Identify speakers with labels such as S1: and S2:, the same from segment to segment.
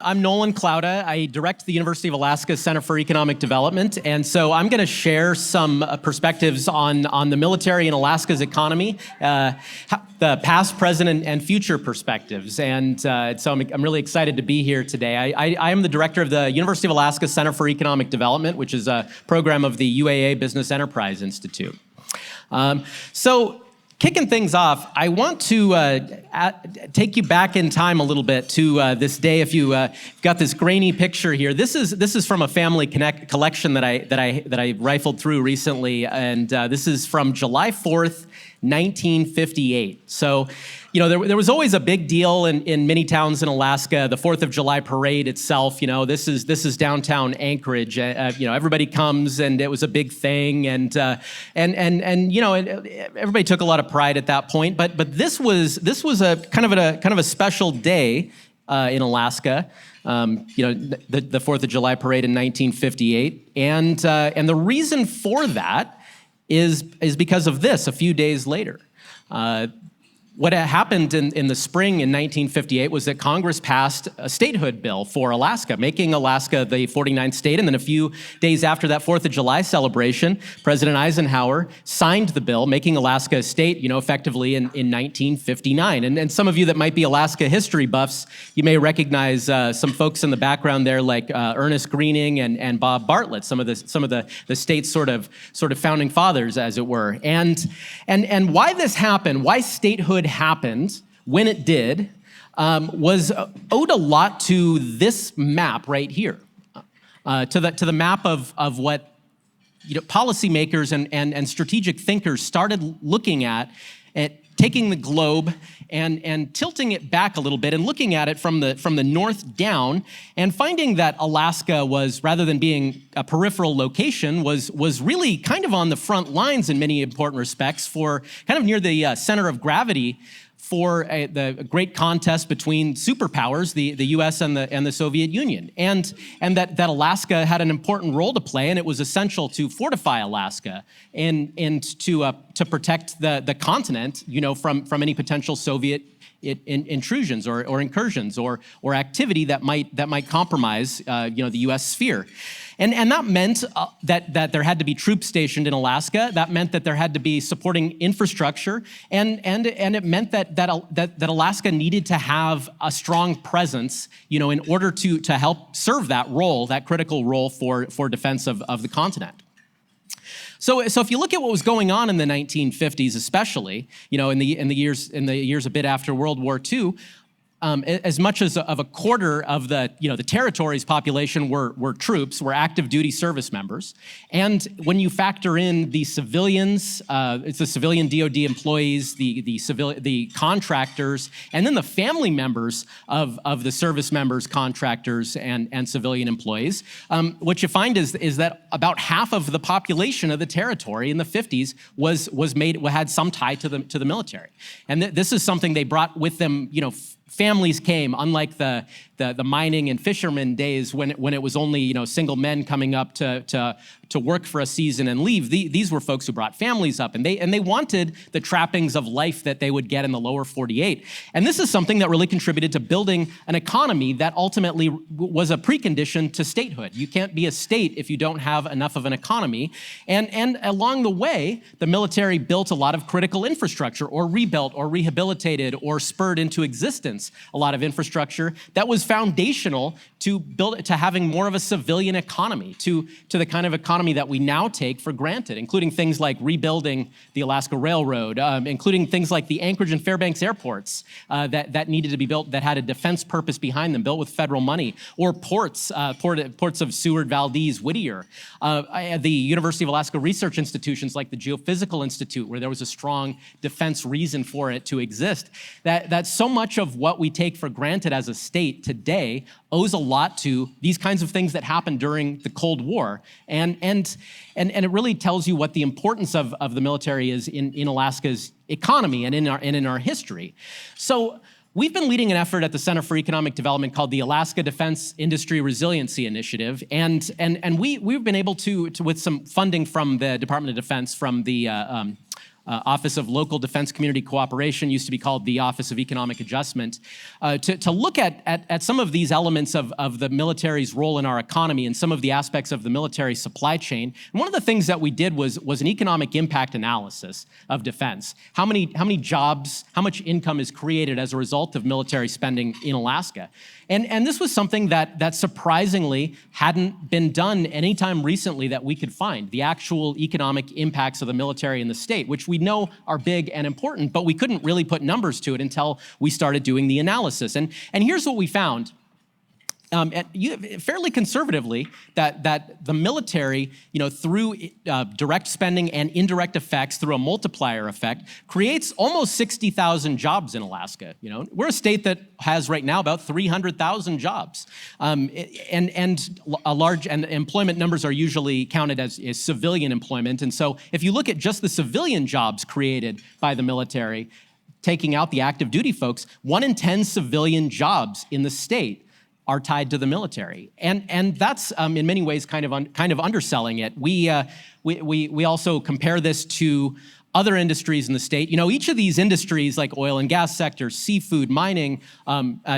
S1: I'm Nolan Klouda. I direct the University of Alaska Center for Economic Development, and so I'm going to share some perspectives on the military and Alaska's economy, the past, present, and future perspectives. And so I'm really excited to be here today. I am the director of the University of Alaska Center for Economic Development, which is a program of the UAA Business Enterprise Institute. Kicking things off, I want to take you back in time a little bit to this day. If you got this grainy picture here, this is from a family collection that I rifled through recently, and this is from July 4th, 1958. So, you know, there was always a big deal in many towns in Alaska. The 4th of July parade itself, you know, this is downtown Anchorage. You know, everybody comes, and it was a big thing, and you know, everybody took a lot of pride at that point. But this was a kind of a special day in Alaska. You know, the 4th of July parade in 1958, and the reason for that is because of this. A few days later. What happened in the spring in 1958 was that Congress passed a statehood bill for Alaska, making Alaska the 49th state. And then a few days after that 4th of July celebration, President Eisenhower signed the bill, making Alaska a state, you know, effectively in 1959. And some of you that might be Alaska history buffs, you may recognize some folks in the background there, like Ernest Greening and Bob Bartlett, some of the state's sort of founding fathers, as it were. And why this happened, why statehood happened when it did, was owed a lot to this map right here, to the map of what, you know, policymakers and strategic thinkers started looking at taking the globe and tilting it back a little bit and looking at it from the north down, and finding that Alaska was, rather than being a peripheral location, was really kind of on the front lines in many important respects, for kind of near the center of gravity for the great contest between superpowers, the U.S. and the Soviet Union, and that Alaska had an important role to play, and it was essential to fortify Alaska and to protect the continent, you know, from any potential Soviet intrusions or incursions or activity that might compromise, you know, the U.S. sphere. And that meant that there had to be troops stationed in Alaska. That meant that there had to be supporting infrastructure, and it meant that Alaska needed to have a strong presence, you know, in order to help serve that role, that critical role for defense of the continent. So if you look at what was going on in the 1950s, especially, you know, in the years a bit after World War II. As much as of a quarter of the territory's population were troops, were active duty service members. And when you factor in the civilians, it's the civilian DoD employees, the contractors, and then the family members of the service members, contractors, and civilian employees, what you find is that about half of the population of the territory in the 50s had some tie to the military. And this is something they brought with them, you know. Families came, unlike the mining and fishermen days when it was only, you know, single men coming up to work for a season and leave. These were folks who brought families up, and they wanted the trappings of life that they would get in the lower 48. And this is something that really contributed to building an economy that ultimately was a precondition to statehood. You can't be a state if you don't have enough of an economy. And along the way, the military built a lot of critical infrastructure, or rebuilt or rehabilitated or spurred into existence a lot of infrastructure that was foundational to having more of a civilian economy, to the kind of economy that we now take for granted, including things like rebuilding the Alaska Railroad, including things like the Anchorage and Fairbanks airports that needed to be built, that had a defense purpose behind them, built with federal money, or ports of Seward, Valdez, Whittier, the University of Alaska research institutions like the Geophysical Institute, where there was a strong defense reason for it to exist. That so much of what we take for granted as a state today owes a lot to these kinds of things that happened during the Cold War. And it really tells you what the importance of the military is in Alaska's economy and in our history. So we've been leading an effort at the Center for Economic Development called the Alaska Defense Industry Resiliency Initiative. And we've been able to, with some funding from the Department of Defense, from the Office of Local Defense Community Cooperation, used to be called the Office of Economic Adjustment, to look at some of these elements of the military's role in our economy and some of the aspects of the military supply chain. And one of the things that we did was an economic impact analysis of defense. How many jobs, how much income is created as a result of military spending in Alaska? And this was something that surprisingly hadn't been done anytime recently that we could find, the actual economic impacts of the military in the state, which we know are big and important, but we couldn't really put numbers to it until we started doing the analysis. And here's what we found. Fairly conservatively, that the military, through direct spending and indirect effects, through a multiplier effect, creates almost 60,000 jobs in Alaska. We're a state that has right now about 300,000 jobs, and employment numbers are usually counted as civilian employment. And so, if you look at just the civilian jobs created by the military, taking out the active duty folks, 1 in 10 civilian jobs in the state are tied to the military, and that's in many ways kind of underselling it. We also compare this to other industries in the state. Each of these industries, like oil and gas sector, seafood, mining,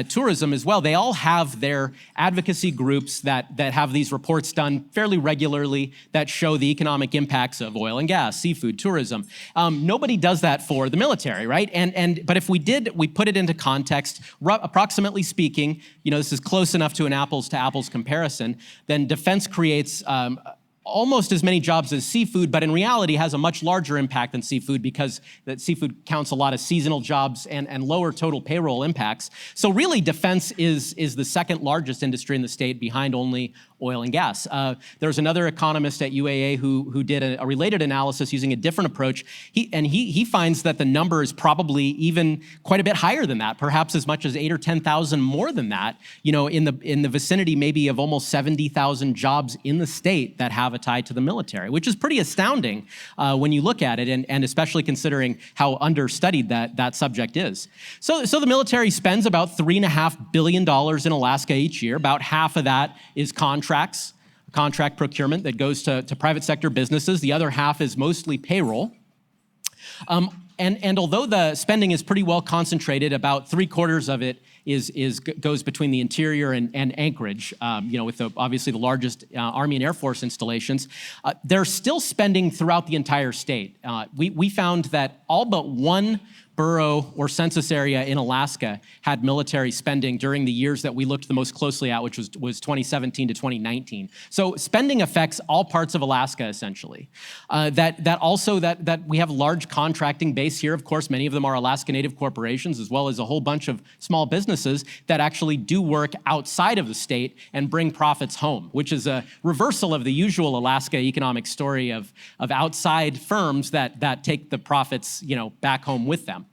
S1: tourism as well, they all have their advocacy groups that have these reports done fairly regularly that show the economic impacts of oil and gas, seafood, tourism. Nobody does that for the military, right? But if we did, we put it into context, approximately speaking, this is close enough to an apples to apples comparison, then defense creates almost as many jobs as seafood, but in reality has a much larger impact than seafood because that seafood counts a lot of seasonal jobs and lower total payroll impacts. So really, defense is the second largest industry in the state, behind only oil and gas. There's another economist at UAA who did a related analysis using a different approach. He finds that the number is probably even quite a bit higher than that, perhaps as much as 8,000 or 10,000 more than that. In the vicinity maybe of almost 70,000 jobs in the state that have a tie to the military, which is pretty astounding when you look at it, and especially considering how understudied that subject is. So the military spends about $3.5 billion in Alaska each year. About half of that is contract procurement that goes to private sector businesses. The other half is mostly payroll. And although the spending is pretty well concentrated, about 3/4 of it goes between the interior and Anchorage, with obviously the largest Army and Air Force installations. They're still spending throughout the entire state. We found that all but one borough or census area in Alaska had military spending during the years that we looked the most closely at, which was 2017 to 2019. So spending affects all parts of Alaska, essentially. That we have a large contracting base here. Of course, many of them are Alaska Native corporations, as well as a whole bunch of small businesses that actually do work outside of the state and bring profits home, which is a reversal of the usual Alaska economic story of outside firms that take the profits, back home with them.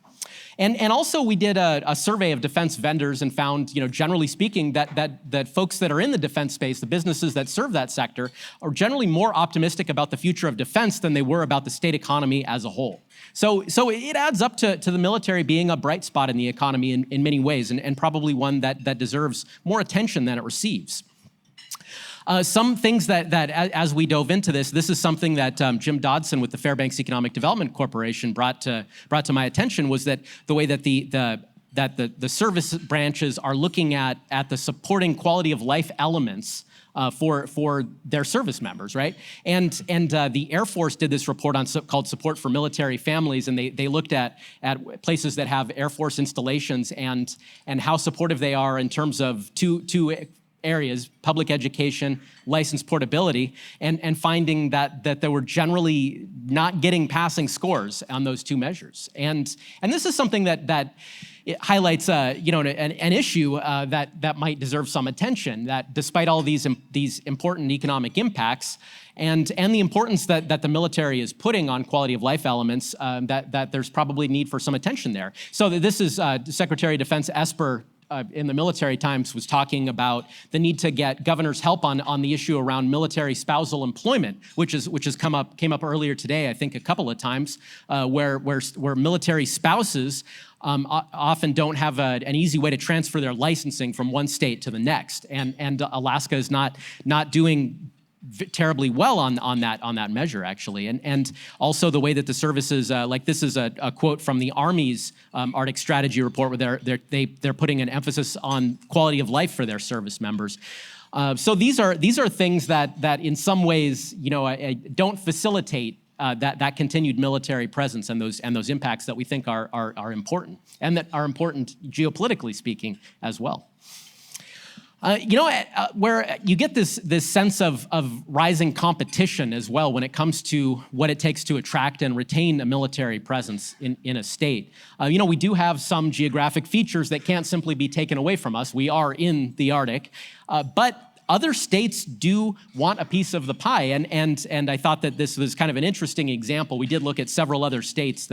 S1: And also we did a survey of defense vendors and found, generally speaking, that folks that are in the defense space, the businesses that serve that sector, are generally more optimistic about the future of defense than they were about the state economy as a whole. So it adds up to the military being a bright spot in the economy in many ways, and probably one that deserves more attention than it receives. Some things that as we dove into this is something that Jim Dodson with the Fairbanks Economic Development Corporation brought to my attention, was that the way that the service branches are looking at the supporting quality of life elements for their service members, right? And the Air Force did this report called Support for Military Families, and they looked at places that have Air Force installations and how supportive they are in terms of two areas: public education, license portability, and finding that they were generally not getting passing scores on those two measures. And this is something that it highlights an issue that might deserve some attention, that despite all these important economic impacts and the importance that the military is putting on quality of life elements, that there's probably need for some attention there. So this is Secretary of Defense Esper in the Military Times was talking about the need to get governors' help on the issue around military spousal employment, which came up earlier today, I think a couple of times, where military spouses often don't have an easy way to transfer their licensing from one state to the next, and Alaska is not doing terribly well on that measure, actually. And also the way that the services, like this is a quote from the Army's Arctic Strategy Report, where they're putting an emphasis on quality of life for their service members. So these are things that in some ways, don't facilitate that continued military presence and those impacts that we think are important, and that are important geopolitically speaking as well. Where you get this sense of rising competition as well when it comes to what it takes to attract and retain a military presence in a state. We do have some geographic features that can't simply be taken away from us. We are in the Arctic, but other states do want a piece of the pie, and I thought that this was kind of an interesting example. We did look at several other states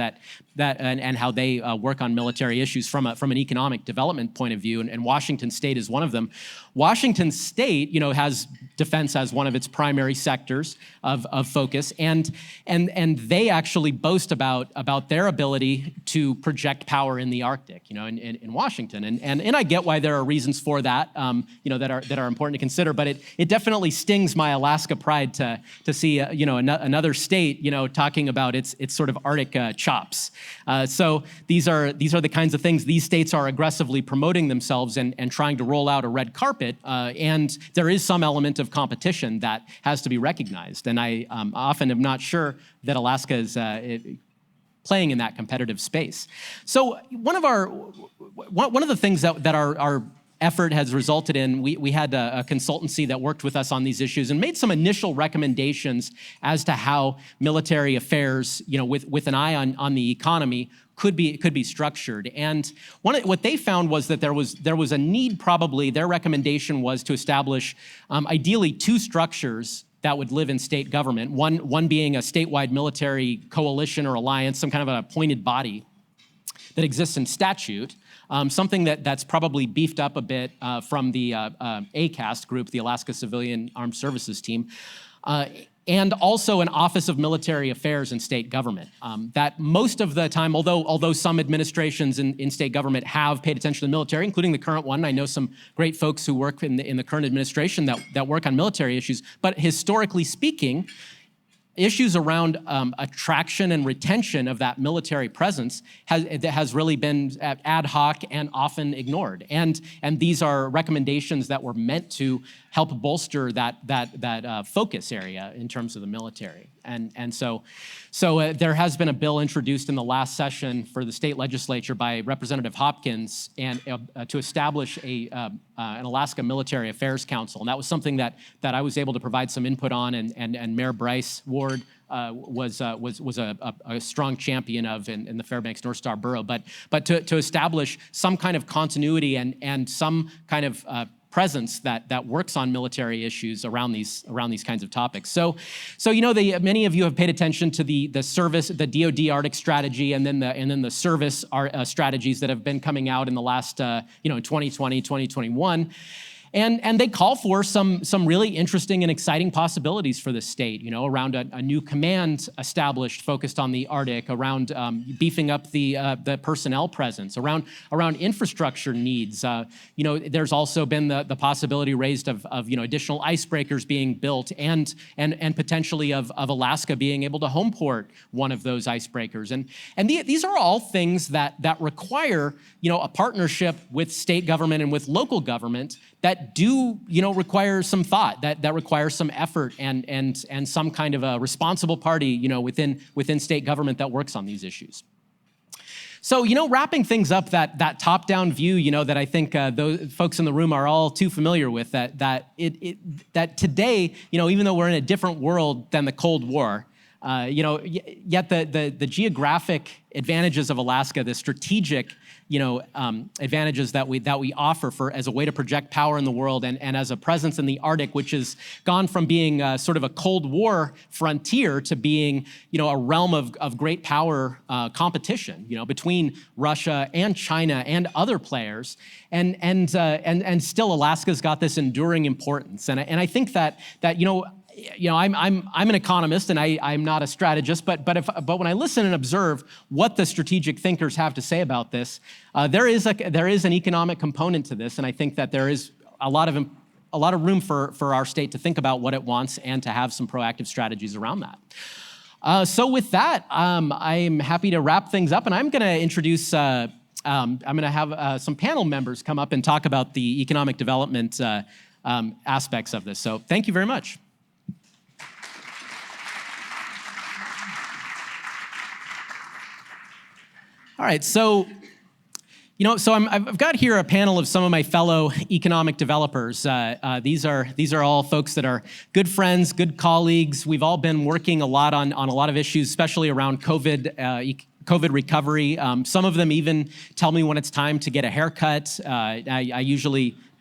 S1: and how they work on military issues from an economic development point of view, and Washington State is one of them. Washington State, has defense as one of its primary sectors of focus, and they actually boast about their ability to project power in the Arctic, in Washington, and I get why there are reasons for that, that are important to consider. But it definitely stings my Alaska pride to see another state talking about its sort of Arctic chops. So these are the kinds of things. These states are aggressively promoting themselves and trying to roll out a red carpet, and there is some element of competition that has to be recognized. And I often am not sure that Alaska is playing in that competitive space. So one of the things that our effort has resulted in, we had a consultancy that worked with us on these issues and made some initial recommendations as to how military affairs, with an eye on the economy, could be structured. And what they found was that there was a need, probably. Their recommendation was to establish ideally two structures that would live in state government, one being a statewide military coalition or alliance, some kind of an appointed body that exists in statute, something that's probably beefed up a bit from the ACAST group, the Alaska Civilian Armed Services Team, and also an Office of Military Affairs in state government. That most of the time, although some administrations in state government have paid attention to the military, including the current one. I know some great folks who work in the current administration that work on military issues, but historically speaking, issues around attraction and retention of that military presence has really been ad hoc and often ignored. And these are recommendations that were meant to help bolster that focus area in terms of the military. And so there has been a bill introduced in the last session for the state legislature by Representative Hopkins and to establish an Alaska Military Affairs Council. And that was something that I was able to provide some input on, and Mayor Bryce Ward was a strong champion of in the Fairbanks North Star Borough. But to establish some kind of continuity and some kind of presence that works on military issues around these kinds of topics. So many of you have paid attention to the service, the DoD Arctic strategy, and then the service strategies that have been coming out in the last 2020, 2021. And they call for some really interesting and exciting possibilities for the state, around a new command established focused on the Arctic, around beefing up the personnel presence, around infrastructure needs. There's also been the possibility raised of additional icebreakers being built and potentially of Alaska being able to home port one of those icebreakers. And these are all things that require a partnership with state government and with local government that do require some thought, that require some effort and some kind of a responsible party within state government that works on these issues. So wrapping things up, that top-down view that I think those folks in the room are all too familiar with, that today even though we're in a different world than the Cold War, yet the geographic advantages of Alaska, the strategic advantages that we offer as a way to project power in the world and as a presence in the Arctic, which has gone from being sort of a Cold War frontier to being a realm of great power competition between Russia and China and other players, and still Alaska's got this enduring importance, and I think that I'm an economist and I'm not a strategist, but when I listen and observe what the strategic thinkers have to say about this, there is an economic component to this, and I think that there is a lot lot of room for our state to think about what it wants and to have some proactive strategies around that. So with that, I'm happy to wrap things up, and I'm going to introduce. I'm going to have some panel members come up and talk about the economic development aspects of this. So thank you very much. All right, so I've got here a panel of some of my fellow economic developers. These are all folks that are good friends, good colleagues. We've all been working a lot on a lot of issues, especially around COVID recovery. Some of them even tell me when it's time to get a haircut.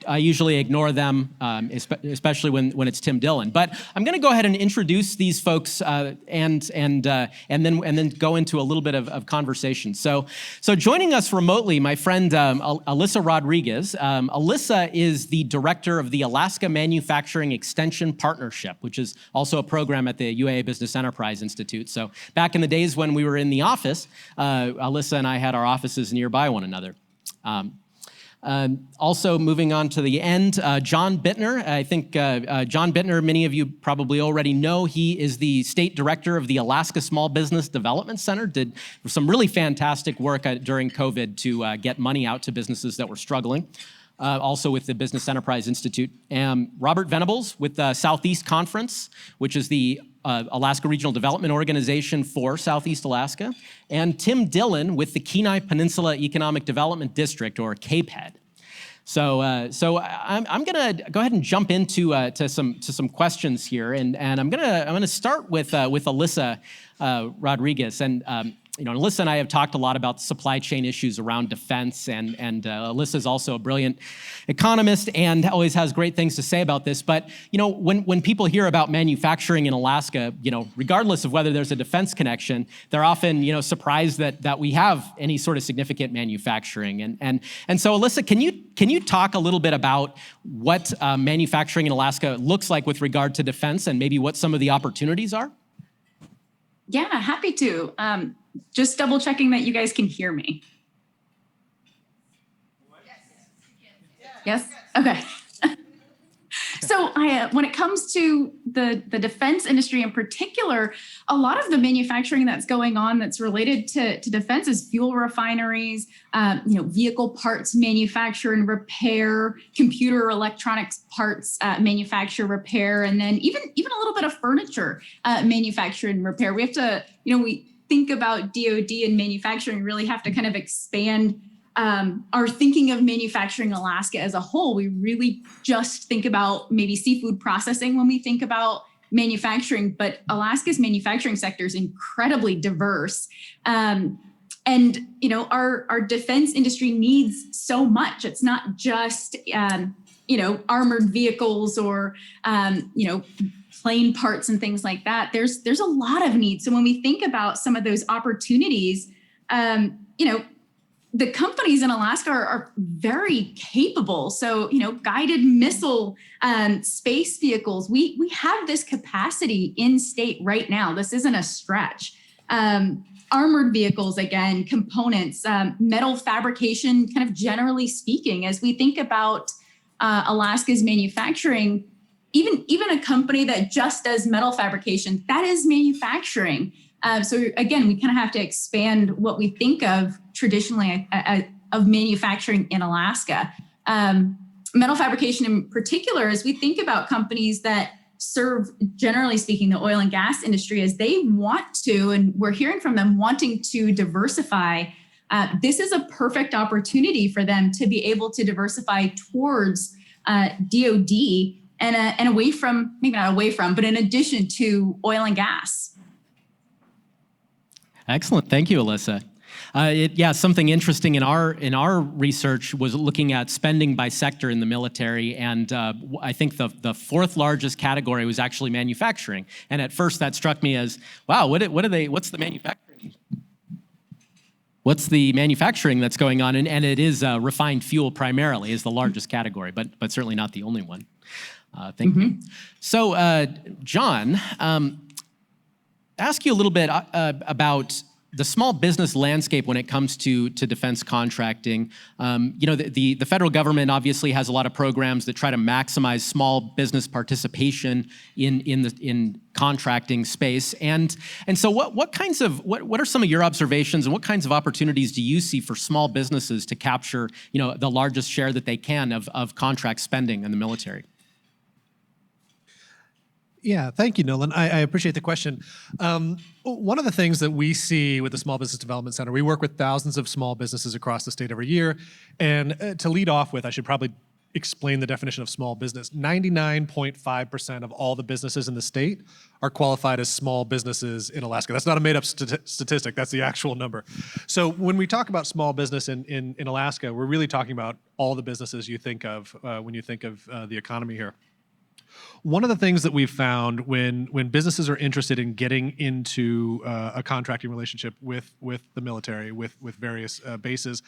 S1: I usually ignore them, especially when it's Tim Dillon. But I'm going to go ahead and introduce these folks and then go into a little bit of conversation. So joining us remotely, my friend Alyssa Rodrigues. Alyssa is the director of the Alaska Manufacturing Extension Partnership, which is also a program at the UAA Business Enterprise Institute. So back in the days when we were in the office, Alyssa and I had our offices nearby one another. Also moving on to the end, John Bittner. I think John Bittner, many of you probably already know, he is the state director of the Alaska Small Business Development Center, did some really fantastic work during COVID to get money out to businesses that were struggling. Also with the Business Enterprise Institute. Robert Venerables with the Southeast Conference, which is the Alaska Regional Development Organization for Southeast Alaska, and Tim Dillon with the Kenai Peninsula Economic Development District, or CAPED. So I'm gonna go ahead and jump into to some questions here, and I'm gonna start with Alyssa Rodrigues. And Alyssa and I have talked a lot about supply chain issues around defense, and Alyssa is also a brilliant economist and always has great things to say about this. But when people hear about manufacturing in Alaska, regardless of whether there's a defense connection, they're often surprised that we have any sort of significant manufacturing. And so Alyssa, can you talk a little bit about what manufacturing in Alaska looks like with regard to defense, and maybe what some of the opportunities are?
S2: Yeah, happy to. Just double checking that you guys can hear me. Yes? Okay. So when it comes to the defense industry in particular, a lot of the manufacturing that's going on that's related to defense is fuel refineries, vehicle parts manufacture and repair, computer electronics parts manufacture, repair, and then even a little bit of furniture manufacture and repair. We have to, we think about DoD and manufacturing, really have to kind of expand our thinking of manufacturing in Alaska as a whole. We really just think about maybe seafood processing when we think about manufacturing, but Alaska's manufacturing sector is incredibly diverse. And our defense industry needs so much. It's not just armored vehicles or plane parts and things like that. There's a lot of needs. So when we think about some of those opportunities, the companies in Alaska are very capable. So, guided missile space vehicles, we have this capacity in state right now. This isn't a stretch. Armored vehicles, again, components, metal fabrication, kind of generally speaking, as we think about Alaska's manufacturing, even a company that just does metal fabrication, that is manufacturing. So again, we kind of have to expand what we think of traditionally of manufacturing in Alaska. Metal fabrication in particular, as we think about companies that serve, generally speaking, the oil and gas industry, as they want to, and we're hearing from them wanting to diversify, this is a perfect opportunity for them to be able to diversify towards DoD and away from, maybe not away from, but in addition to oil and gas.
S1: Excellent. Thank you, Alyssa. Something interesting in our research was looking at spending by sector in the military, and I think the fourth largest category was actually manufacturing. And at first, that struck me as, wow, what's the manufacturing? What's the manufacturing that's going on? And it is refined fuel primarily is the largest category, but certainly not the only one. Thank you. So, John. Ask you a little bit about the small business landscape when it comes to defense contracting. The federal government obviously has a lot of programs that try to maximize small business participation in contracting space. And so what are some of your observations, and what kinds of opportunities do you see for small businesses to capture the largest share that they can of contract spending in the military?
S3: Yeah, thank you, Nolan. I appreciate the question. One of the things that we see with the Small Business Development Center, we work with thousands of small businesses across the state every year. And to lead off with, I should probably explain the definition of small business. 99.5% of all the businesses in the state are qualified as small businesses in Alaska. That's not a made-up statistic, that's the actual number. So when we talk about small business in Alaska, we're really talking about all the businesses you think of when you think of the economy here. One of the things that we've found when businesses are interested in getting into a contracting relationship with the military, with various bases,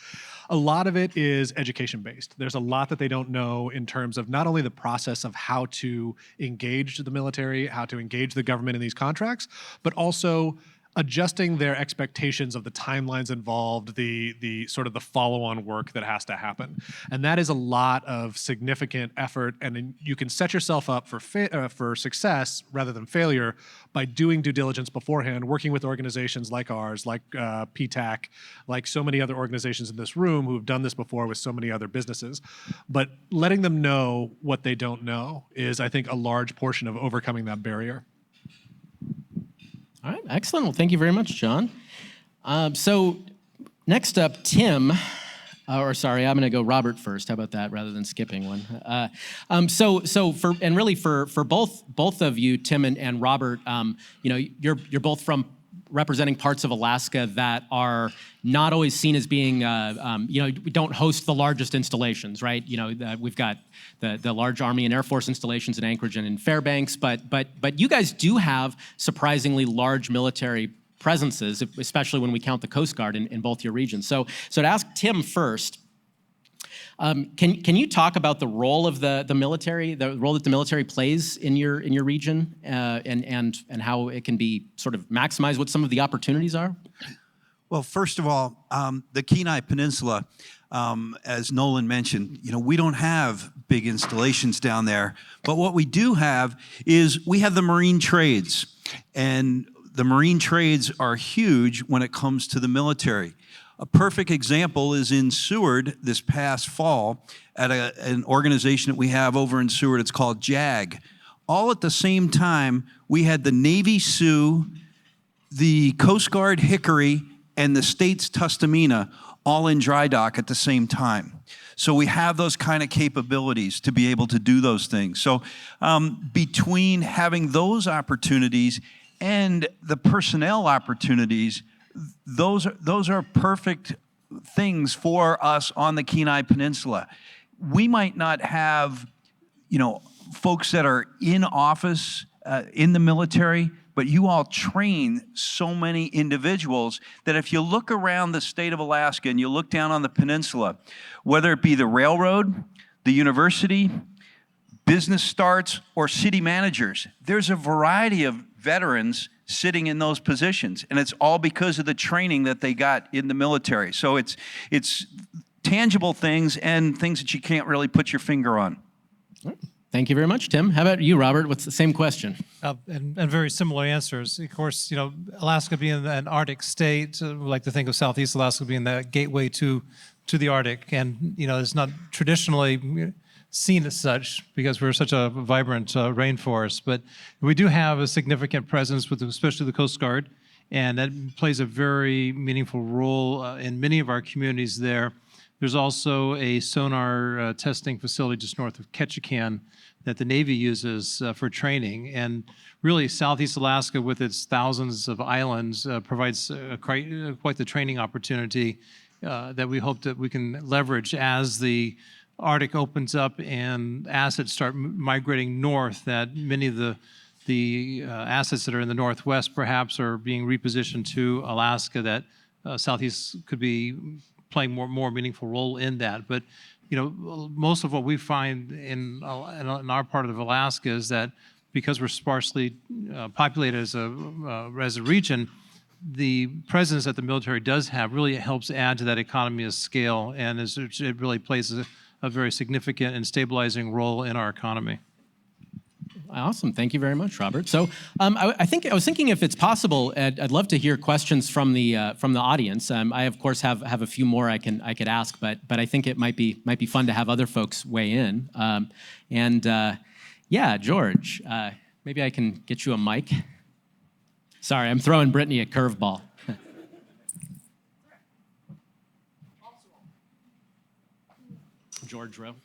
S3: a lot of it is education-based. There's a lot that they don't know in terms of not only the process of how to engage the military, how to engage the government in these contracts, but also adjusting their expectations of the timelines involved, the sort of the follow-on work that has to happen. And that is a lot of significant effort, and then you can set yourself up for success rather than failure by doing due diligence beforehand, working with organizations like ours, like PTAC, like so many other organizations in this room who have done this before with so many other businesses. But letting them know what they don't know is, I think, a large portion of overcoming that barrier.
S1: All right, excellent. Well, thank you very much, John. So next up, Tim, I'm going to go Robert first. How about that, rather than skipping one? For both of you, Tim and Robert, you're both from representing parts of Alaska that are not always seen as being, we don't host the largest installations, right? We've got the large Army and Air Force installations in Anchorage and in Fairbanks, but you guys do have surprisingly large military presences, especially when we count the Coast Guard in both your regions. So to ask Tim first, can you talk about the role of the military, the role that the military plays in your region, and how it can be sort of maximize what some of the opportunities are?
S4: Well, first of all, the Kenai Peninsula, as Nolan mentioned, we don't have big installations down there, but what we do have is we have the marine trades, and the marine trades are huge when it comes to the military. A perfect example is in Seward this past fall at an organization that we have over in Seward. It's called JAG. All at the same time, we had the Navy Sioux, the Coast Guard Hickory, and the State's Tustamina all in dry dock at the same time. So we have those kind of capabilities to be able to do those things. So between having those opportunities and the personnel opportunities, those are perfect things for us on the Kenai Peninsula. We might not have, folks that are in office in the military, but you all train so many individuals that if you look around the state of Alaska and you look down on the peninsula, whether it be the railroad, the university, business starts, or city managers, there's a variety of veterans sitting in those positions, and it's all because of the training that they got in the military. So it's tangible things and things that you can't really put your finger on.
S1: Thank you very much, Tim. How about you, Robert? What's the same question?
S5: And very similar answers. Of course, Alaska being an Arctic state, we like to think of Southeast Alaska being the gateway to the Arctic, and it's not traditionally seen as such because we're such a vibrant rainforest. But we do have a significant presence with especially the Coast Guard, and that plays a very meaningful role in many of our communities there. There's also a sonar testing facility just north of Ketchikan that the Navy uses for training. And really, Southeast Alaska, with its thousands of islands, provides quite the training opportunity that we hope that we can leverage as the Arctic opens up and assets start migrating north, that many of the assets that are in the Northwest perhaps are being repositioned to Alaska, that Southeast could be playing more meaningful role in that. But most of what we find in our part of Alaska is that because we're sparsely populated as a region, the presence that the military does have really helps add to that economy of scale, and it really plays a very significant and stabilizing role in our economy.
S1: Awesome. Thank you very much, Robert. So I was thinking if it's possible, I'd love to hear questions from the audience. I of course have a few more I could ask, but I think it might be fun to have other folks weigh in. Yeah, George, maybe I can get you a mic. Sorry, I'm throwing Brittany a curveball. George Rowe.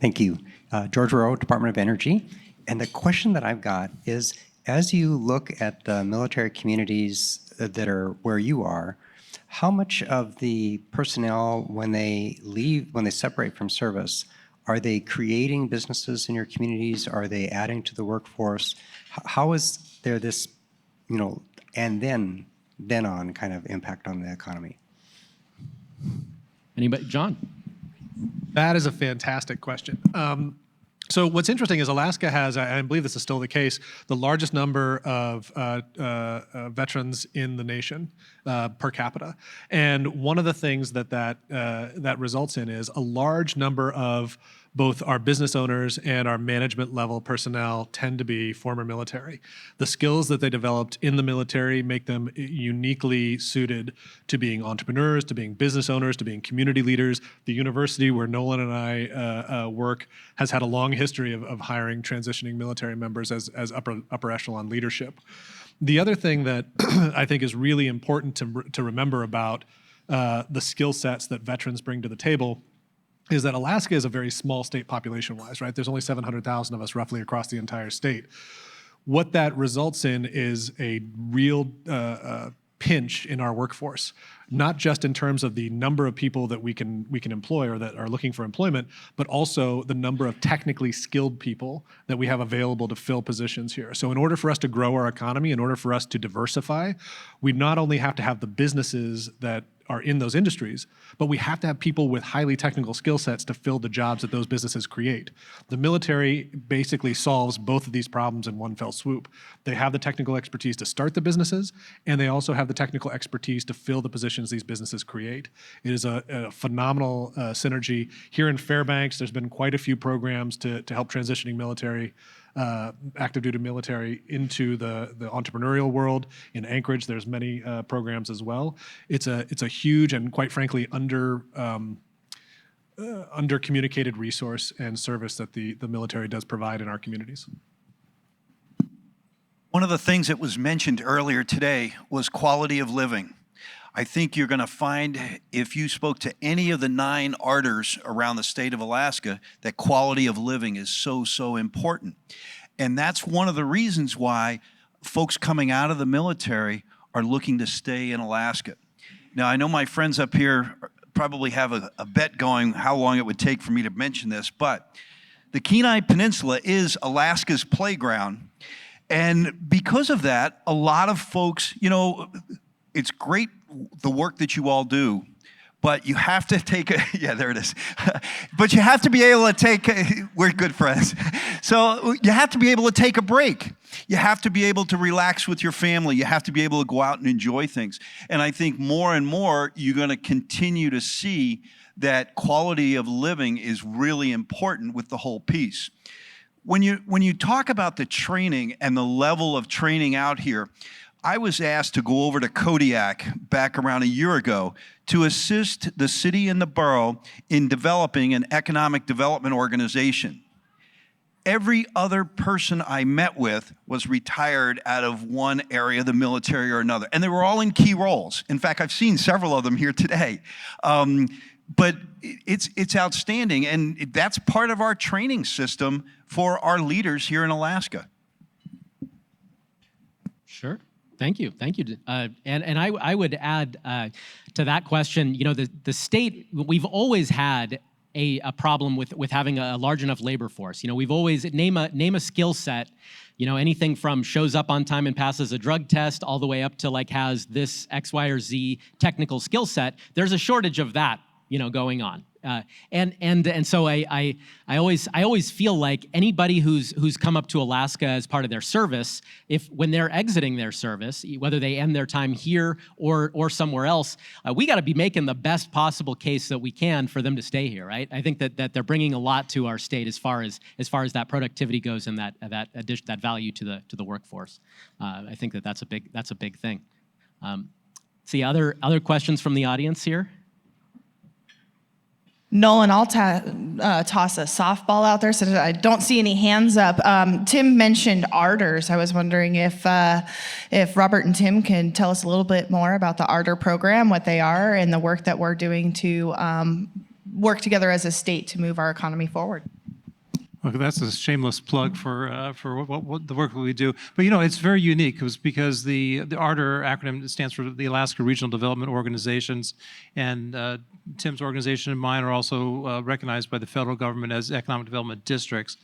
S6: Thank you. George Rowe, Department of Energy. And the question that I've got is, as you look at the military communities that are where you are, how much of the personnel, when they leave, when they separate from service, are they creating businesses in your communities? Are they adding to the workforce? How is there this, and then on kind of impact on the economy?
S1: Anybody? John?
S3: That is a fantastic question. So what's interesting is Alaska has, I believe this is still the case, the largest number of veterans in the nation per capita. And one of the things that results in is a large number of both our business owners and our management level personnel tend to be former military. The skills that they developed in the military make them uniquely suited to being entrepreneurs, to being business owners, to being community leaders. The university where Nolan and I work has had a long history of hiring transitioning military members as upper echelon leadership. The other thing that I think is really important to remember about the skill sets that veterans bring to the table is that Alaska is a very small state population-wise, right? There's only 700,000 of us roughly across the entire state. What that results in is a real pinch in our workforce, not just in terms of the number of people that we can employ or that are looking for employment, but also the number of technically skilled people that we have available to fill positions here. So in order for us to grow our economy, in order for us to diversify, we not only have to have the businesses that are in those industries, but we have to have people with highly technical skill sets to fill the jobs that those businesses create. The military basically solves both of these problems in one fell swoop. They have the technical expertise to start the businesses, and they also have the technical expertise to fill the positions these businesses create. It is a phenomenal synergy. Here in Fairbanks, there's been quite a few programs to help transitioning military active duty military into the entrepreneurial world. In Anchorage, there's many programs as well. It's a huge and quite frankly under communicated resource and service that the military does provide in our communities.
S4: One of the things that was mentioned earlier today was quality of living. I think you're going to find, if you spoke to any of the 9 ARDORs around the state of Alaska, that quality of living is so important. And that's one of the reasons why folks coming out of the military are looking to stay in Alaska. Now, I know my friends up here probably have a bet going how long it would take for me to mention this, but the Kenai Peninsula is Alaska's playground. And because of that, a lot of folks, it's great the work that you all do, but you have to take yeah, there it is. But you have to be able to we're good friends. So you have to be able to take a break. You have to be able to relax with your family. You have to be able to go out and enjoy things. And I think more and more, you're going to continue to see that quality of living is really important with the whole piece. When you talk about the training and the level of training out here, I was asked to go over to Kodiak back around a year ago to assist the city and the borough in developing an economic development organization. Every other person I met with was retired out of one area of the military or another, and they were all in key roles. In fact, I've seen several of them here today. But it's outstanding, and that's part of our training system for our leaders here in Alaska.
S1: Sure. Thank you. And I would add to that question, the state, we've always had a problem with having a large enough labor force. We've always, name a skill set, anything from shows up on time and passes a drug test all the way up to has this X, Y, or Z technical skill set. There's a shortage of that going on. And so I always feel like anybody who's come up to Alaska as part of their service, when they're exiting their service, whether they end their time here or somewhere else, we got to be making the best possible case that we can for them to stay here, right? I think that they're bringing a lot to our state as far as that productivity goes and that value to the workforce. I think that's a big thing. See other questions from the audience here.
S7: Nolan, I'll toss a softball out there since I don't see any hands up. Tim mentioned ARDORs. I was wondering if Robert and Tim can tell us a little bit more about the ARDOR program, what they are, and the work that we're doing to work together as a state to move our economy forward.
S5: Well, that's a shameless plug for what the work that we do. But it's very unique. It was because the ARDOR acronym stands for the Alaska Regional Development Organizations, and Tim's organization and mine are also recognized by the federal government as economic development districts.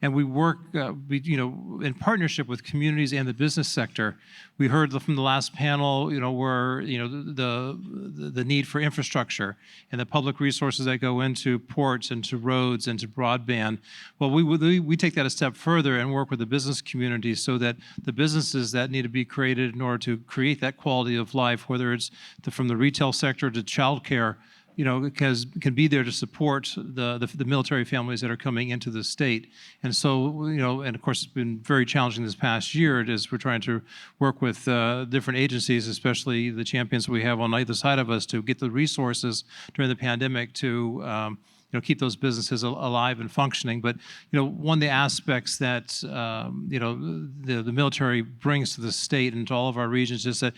S5: And we work, in partnership with communities and the business sector. We heard from the last panel, where the need for infrastructure and the public resources that go into ports and to roads and to broadband. Well, we take that a step further and work with the business community so that the businesses that need to be created in order to create that quality of life, whether it's from the retail sector to childcare, because can be there to support the military families that are coming into the state. And so, and of course, it's been very challenging this past year as we're trying to work with different agencies, especially the champions we have on either side of us, to get the resources during the pandemic to keep those businesses alive and functioning. But one of the aspects that the military brings to the state and to all of our regions is that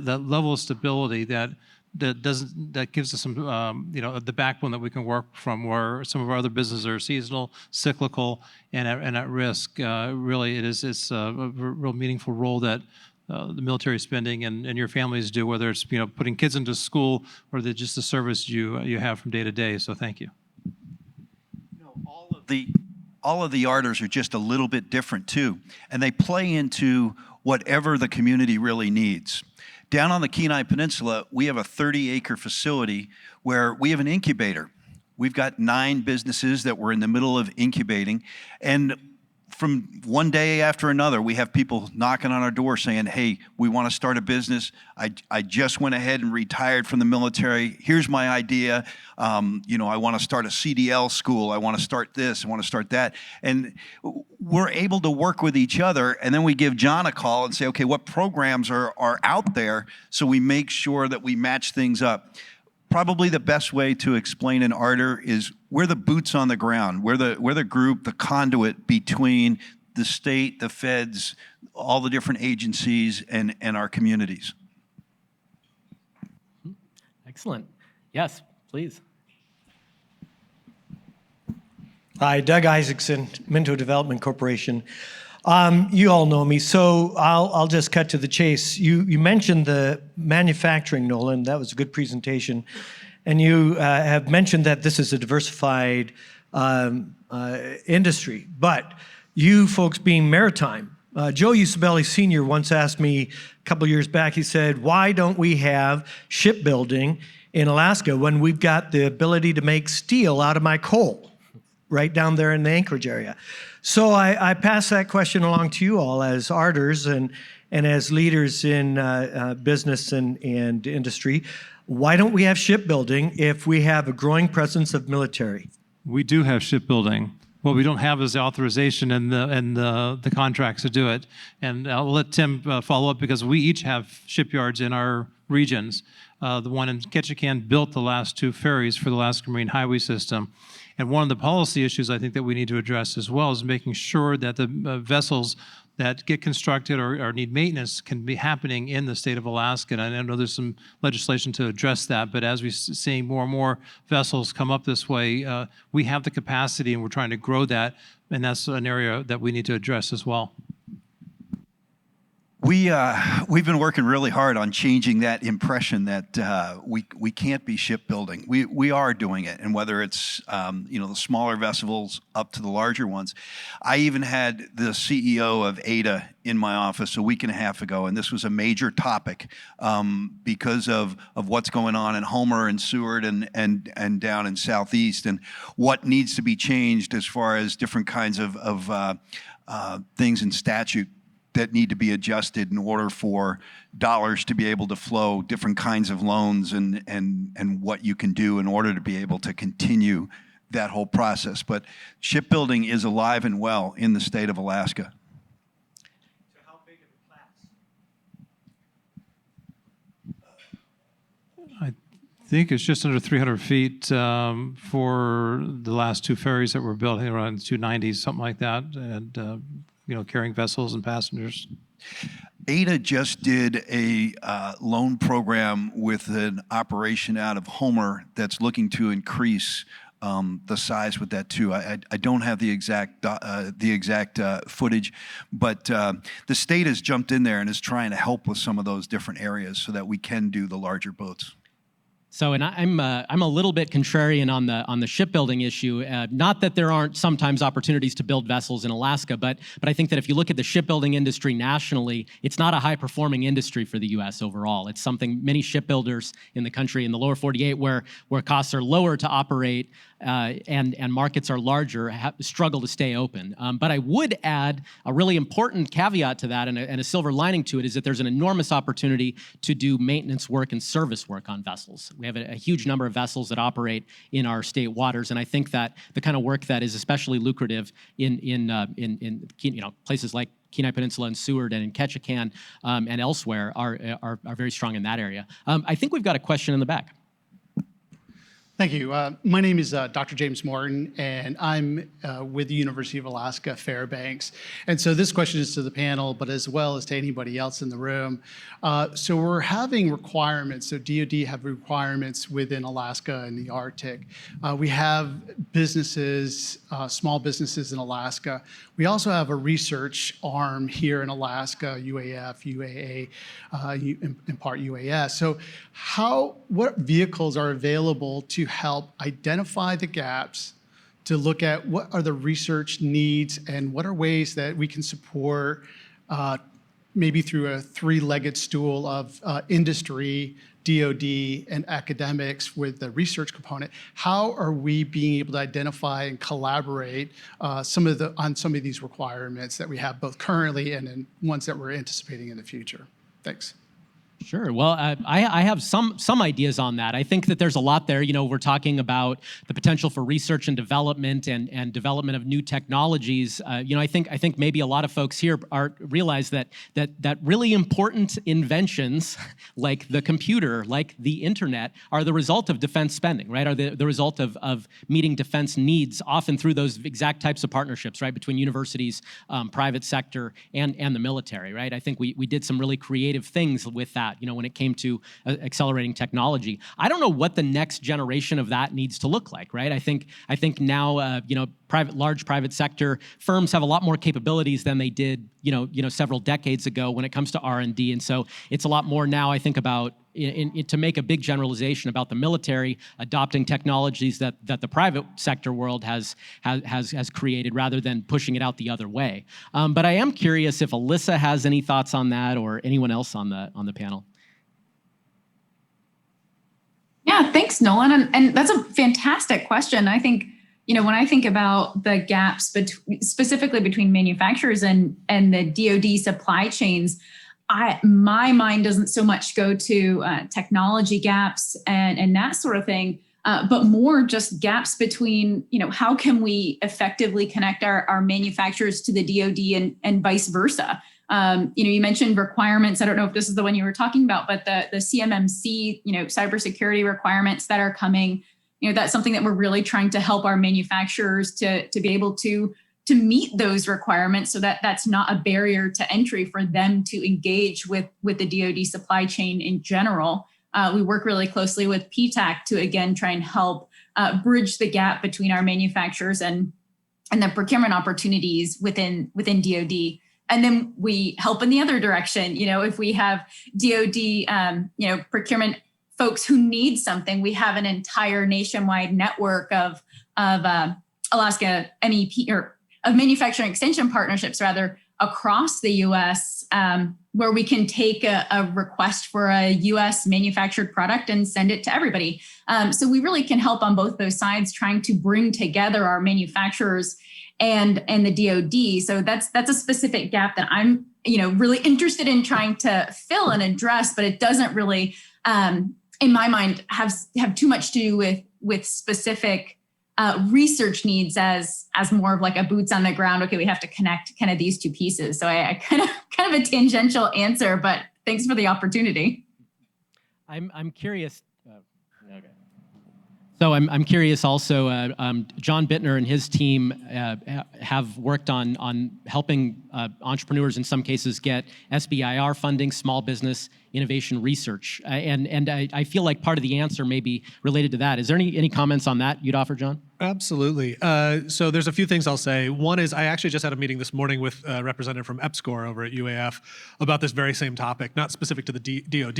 S5: level of stability that gives us some the backbone that we can work from, where some of our other businesses are seasonal, cyclical, and at risk. Really, it's a real meaningful role that the military spending and your families do, whether it's putting kids into school or just the service you have from day to day. So thank you.
S4: All of the ARDORs are just a little bit different too, and they play into whatever the community really needs. Down on the Kenai Peninsula, we have a 30-acre facility where we have an incubator. We've got 9 businesses that we're in the middle of incubating, and from one day after another, we have people knocking on our door saying, hey, we want to start a business. I just went ahead and retired from the military. Here's my idea. I want to start a CDL school. I want to start this. I want to start that. And we're able to work with each other. And then we give John a call and say, okay, what programs are out there? So we make sure that we match things up. Probably the best way to explain an ARDOR is we're the boots on the ground. We're the group, the conduit between the state, the feds, all the different agencies, and our communities.
S1: Excellent. Yes, please.
S8: Hi, Doug Isaacson, Minto Development Corporation. You all know me, so I'll just cut to the chase. You mentioned the manufacturing, Nolan. That was a good presentation. And you have mentioned that this is a diversified industry. But you folks being maritime, Joe Usabelli Sr. once asked me a couple years back, he said, why don't we have shipbuilding in Alaska when we've got the ability to make steel out of my coal right down there in the Anchorage area? So I pass that question along to you all as ARDORs and as leaders in business and industry. Why don't we have shipbuilding if we have a growing presence of military?
S5: We do have shipbuilding. What we don't have is the authorization and the contracts to do it. And I'll let Tim follow up, because we each have shipyards in our regions. The one in Ketchikan built the last 2 ferries for the Alaska Marine Highway System. And one of the policy issues I think that we need to address as well is making sure that the vessels that get constructed or need maintenance can be happening in the state of Alaska. And I know there's some legislation to address that, but as we're seeing more and more vessels come up this way, we have the capacity and we're trying to grow that, and that's an area that we need to address as well.
S4: We've been working really hard on changing that impression that we can't be shipbuilding. We are doing it, and whether it's the smaller vessels up to the larger ones. I even had the CEO of AIDA in my office a week and a half ago, and this was a major topic because of what's going on in Homer and Seward and down in Southeast, and what needs to be changed as far as different kinds of things in statute that need to be adjusted in order for dollars to be able to flow, different kinds of loans, and what you can do in order to be able to continue that whole process. But shipbuilding is alive and well in the state of Alaska.
S8: So how big of a class?
S5: I think it's just under 300 feet for the last two ferries that were built, around 290s, something like that, and carrying vessels and passengers.
S4: AIDA just did a loan program with an operation out of Homer that's looking to increase the size with that too. I don't have the exact footage, but the state has jumped in there and is trying to help with some of those different areas so that we can do the larger boats.
S1: So, and I'm a little bit contrarian on the shipbuilding issue. Not that there aren't sometimes opportunities to build vessels in Alaska, but I think that if you look at the shipbuilding industry nationally, it's not a high-performing industry for the U.S. overall. It's something many shipbuilders in the country, in the lower 48, where costs are lower to operate and markets are larger, struggle to stay open. But I would add a really important caveat to that, and a silver lining to it, is that there's an enormous opportunity to do maintenance work and service work on vessels. We have a huge number of vessels that operate in our state waters, and I think that the kind of work that is especially lucrative in places like Kenai Peninsula and Seward and in Ketchikan and elsewhere are very strong in that area. I think we've got a question in the back.
S9: Thank you. My name is Dr. James Morton, and I'm with the University of Alaska Fairbanks. And so this question is to the panel, but as well as to anybody else in the room. So we're having requirements. So DoD have requirements within Alaska and the Arctic. We have businesses, small businesses in Alaska. We also have a research arm here in Alaska, UAF, UAA, in part UAS. So what vehicles are available to help identify the gaps, to look at what are the research needs and what are ways that we can support maybe through a three-legged stool of industry, DoD, and academics with the research component. How are we being able to identify and collaborate on some of these requirements that we have both currently and then ones that we're anticipating in the future? Thanks.
S1: Sure. Well, I have some ideas on that. I think that there's a lot there. We're talking about the potential for research and development and development of new technologies. I think maybe a lot of folks here realize that really important inventions like the computer, like the internet, are the result of defense spending, right? Are the result of meeting defense needs, often through those exact types of partnerships, right, between universities, private sector, and the military, right? I think we did some really creative things with that. When it came to accelerating technology. I don't know what the next generation of that needs to look like, right? I think now, large private sector firms have a lot more capabilities than they did, several decades ago when it comes to R&D, and so it's a lot more now. I think about to make a big generalization about the military adopting technologies that the private sector world has created, rather than pushing it out the other way. But I am curious if Alyssa has any thoughts on that, or anyone else on the panel.
S2: Yeah, thanks, Nolan. And that's a fantastic question. I think, when I think about the gaps specifically between manufacturers and the DoD supply chains, my mind doesn't so much go to technology gaps and that sort of thing, but more just gaps between, how can we effectively connect our manufacturers to the DoD and vice versa. You mentioned requirements. I don't know if this is the one you were talking about, but the CMMC, cybersecurity requirements that are coming, that's something that we're really trying to help our manufacturers to be able to meet those requirements, so that that's not a barrier to entry for them to engage with the DoD supply chain in general. We work really closely with PTAC to, again, try and help bridge the gap between our manufacturers and the procurement opportunities within DoD. And then we help in the other direction. If we have DoD, procurement folks who need something, we have an entire nationwide network of Alaska MEP or of manufacturing extension partnerships rather across the U.S. Where we can take a request for a U.S. manufactured product and send it to everybody. So we really can help on both those sides, trying to bring together our manufacturers and the DoD. So that's a specific gap that I'm really interested in trying to fill and address, but it doesn't really, in my mind, have too much to do with specific research needs as more of like a boots on the ground. Okay, we have to connect kind of these two pieces. So I kind of a tangential answer, but thanks for the opportunity.
S1: I'm curious. Okay. So I'm curious also, John Bittner and his team have worked on helping entrepreneurs in some cases get SBIR funding, small business innovation research. And I feel like part of the answer may be related to that. Is there any comments on that you'd offer, John?
S3: Absolutely. So there's a few things I'll say. One is I actually just had a meeting this morning with a representative from EPSCoR over at UAF about this very same topic, not specific to the DoD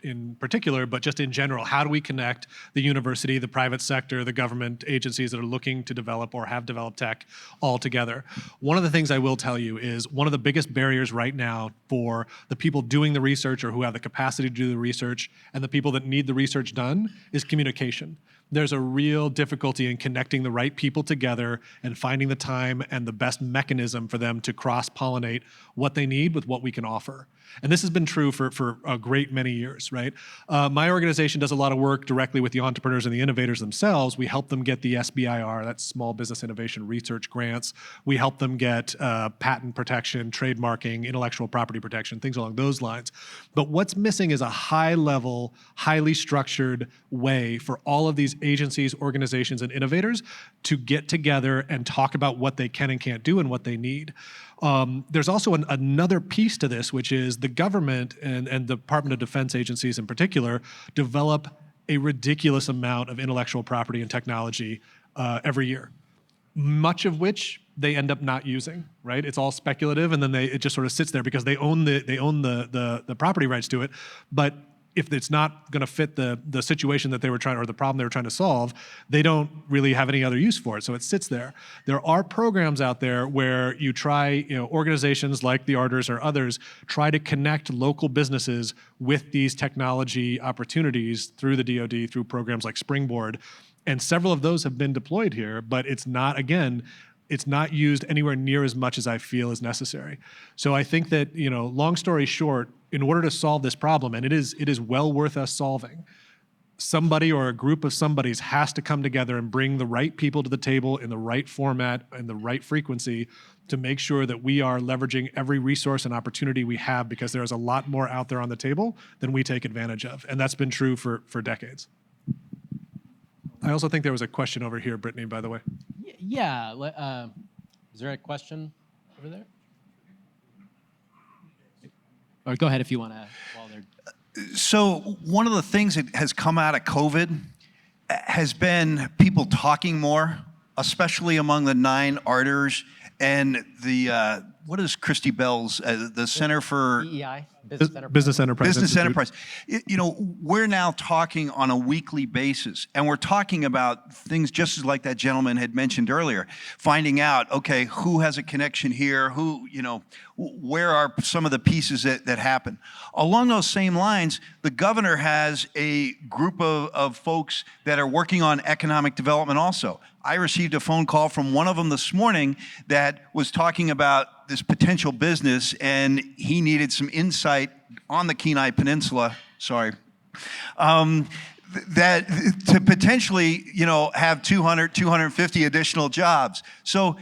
S3: in particular, but just in general. How do we connect the university, the private sector, the government agencies that are looking to develop or have developed tech all together? One of the things I will tell you is one of the biggest barriers right now for the people doing the research or who have the capacity to do the research and the people that need the research done is communication. There's a real difficulty in connecting the right people together and finding the time and the best mechanism for them to cross-pollinate what they need with what we can offer. And this has been true for a great many years, right? My organization does a lot of work directly with the entrepreneurs and the innovators themselves. We help them get the SBIR, that's Small Business Innovation Research grants. We help them get patent protection, trademarking, intellectual property protection, things along those lines. But what's missing is a high-level, highly structured way for all of these agencies, organizations, and innovators to get together and talk about what they can and can't do and what they need. There's also another piece to this, which is the government and the Department of Defense agencies in particular develop a ridiculous amount of intellectual property and technology every year, much of which they end up not using, right? It's all speculative, and then it just sort of sits there because they own the property rights to it, but if it's not going to fit the situation that they were trying, or the problem they were trying to solve, they don't really have any other use for it. So it sits there. There are programs out there where you try, organizations like the ARDORs or others try to connect local businesses with these technology opportunities through the DoD, through programs like Springboard. And several of those have been deployed here, but it's not, again, it's not used anywhere near as much as I feel is necessary. So I think that, long story short, in order to solve this problem, and it is well worth us solving, somebody or a group of somebodies has to come together and bring the right people to the table in the right format and the right frequency to make sure that we are leveraging every resource and opportunity we have, because there's a lot more out there on the table than we take advantage of. And that's been true for decades. I also think there was a question over here, Brittany, by the way.
S1: Yeah. Is there a question over there? Or go ahead if you want to, while they're...
S4: So one of the things that has come out of COVID has been people talking more, especially among the 9 ARDORs and the, what is Christy Bell's, the Center for...
S1: EEI?
S3: Business Enterprise.
S4: Business Enterprise. We're now talking on a weekly basis, and we're talking about things just as like that gentleman had mentioned earlier, finding out, okay, who has a connection here, where are some of the pieces that happen. Along those same lines, the governor has a group of folks that are working on economic development also. I received a phone call from one of them this morning that was talking about this potential business, and he needed some insight on the Kenai Peninsula, that to potentially, have 200, 250 additional jobs. So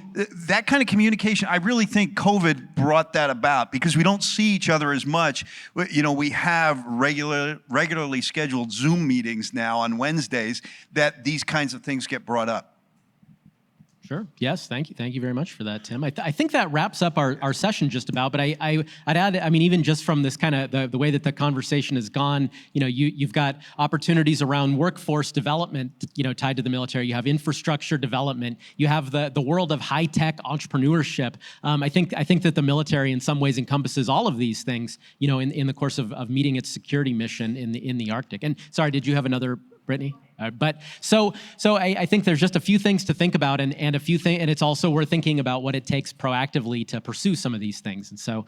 S4: that kind of communication, I really think COVID brought that about, because we don't see each other as much. We have regularly scheduled Zoom meetings now on Wednesdays that these kinds of things get brought up.
S1: Sure. Yes. Thank you. Thank you very much for that, Tim. I think that wraps up our session just about. But I'd add, I mean, even just from this kind of the way that the conversation has gone, you've got opportunities around workforce development, tied to the military. You have infrastructure development. You have the world of high tech entrepreneurship. I think that the military in some ways encompasses all of these things, in the course of meeting its security mission in the Arctic. And sorry, did you have another, Brittany? But I think there's just a few things to think about, and it's also worth thinking about what it takes proactively to pursue some of these things. And so,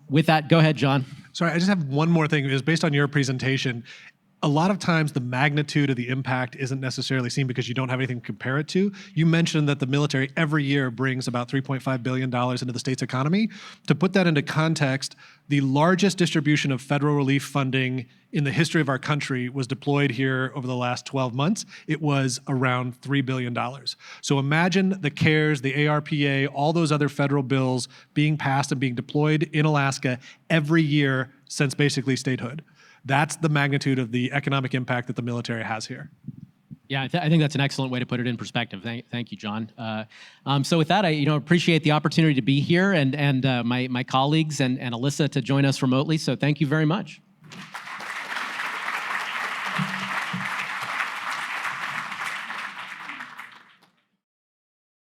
S1: with that, go ahead, John.
S3: Sorry, I just have one more thing. It was based on your presentation. A lot of times the magnitude of the impact isn't necessarily seen because you don't have anything to compare it to. You mentioned that the military every year brings about $3.5 billion into the state's economy. To put that into context, the largest distribution of federal relief funding in the history of our country was deployed here over the last 12 months. It was around $3 billion. So imagine the CARES, the ARPA, all those other federal bills being passed and being deployed in Alaska every year since basically statehood. That's the magnitude of the economic impact that the military has here.
S1: Yeah, I think that's an excellent way to put it in perspective. Thank you, John. So with that, I appreciate the opportunity to be here and my colleagues and Alyssa to join us remotely. So thank you very much.